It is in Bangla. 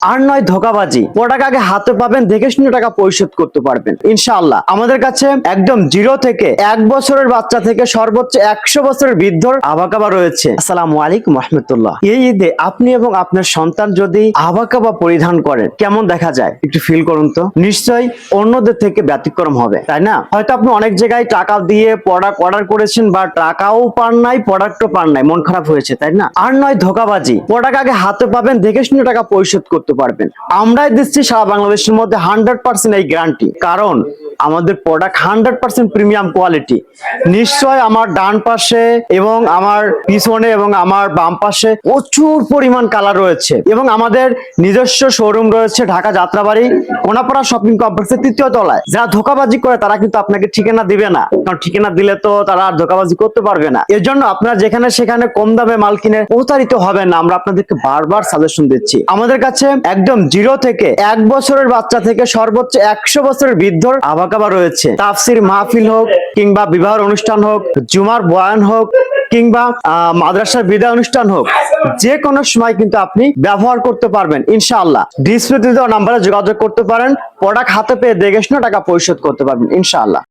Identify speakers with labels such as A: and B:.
A: আর নয় ধোকাবাজি। প্রোডাক্ট আগে হাতে পাবেন, দেখে শুনে টাকা পরিশোধ করতে পারবেন ইনশাআল্লাহ। আমাদের কাছে একদম জিরো থেকে 1 বছরের বাচ্চা থেকে সর্বোচ্চ 100 বছরের বৃদ্ধর আবাকাবা রয়েছে। আসসালামু আলাইকুম রহমতুল্লাহ। এই ঈদে আপনি এবং আপনার সন্তান যদি আবাকাবা পরিধান করেন কেমন দেখা যায় একটু ফিল করুন তো। নিশ্চয়ই অন্যদের থেকে ব্যতিক্রম হবে, তাই না? হয়তো আপনি অনেক জায়গায় টাকা দিয়ে প্রোডাক্ট অর্ডার করেছেন বা টাকাও পান নাই, প্রোডাক্টও পান নাই, মন খারাপ হয়েছে, তাই না? আর নয় ধোকাবাজি। প্রোডাক্ট আগে হাতে পাবেন, দেখে শুনে টাকা পরিশোধ করতে পারবেন। আমরাই দিচ্ছি সারা বাংলাদেশের মধ্যে 100% এই গ্যারান্টি, কারণ আমাদের প্রোডাক্ট 100% প্রিমিয়াম কোয়ালিটি। নিশ্চয় আমার ডান পাশে এবং আমার পিছনে এবং আমার বাম পাশে প্রচুর পরিমাণ কালার রয়েছে এবং আমাদের নিজস্ব শোরুম রয়েছে ঢাকা যাত্রাবাড়ি কোনাপাড়া শপিং কমপ্লেক্সের 3য় তলায়। যারা ধোকাবাজি করে তারা কিন্তু আপনাকে ঠিকানা দিবে না, কারণ ঠিকানা দিলে তো তারা আর ধোকাবাজি করতে পারবে না। এর জন্য আপনারা যেখানে সেখানে কম দামে মাল কিনে প্রতারিত হবেন না, আমরা আপনাদেরকে বারবার সাজেশন দিচ্ছি। আমাদের কাছে একদম জিরো থেকে 1 বছরের বাচ্চা থেকে সর্বোচ্চ 100 বছরের বৃদ্ধর আবাকাবা রয়েছে। তাফসির মাহফিল হোক কিংবা বিবাহের অনুষ্ঠান হোক, জুমার বয়ান হোক কিংবা মাদ্রাসার বিদায় অনুষ্ঠান হোক, যে কোনো সময় কিন্তু আপনি ব্যবহার করতে পারবেন ইনশাআল্লাহ। ডিসপ্লেতে দেওয়া নাম্বারে যোগাযোগ করতে পারেন, প্রোডাক্ট হাতে পেয়ে দেখে শুনে টাকা পরিশোধ করতে পারবেন ইনশাআল্লাহ।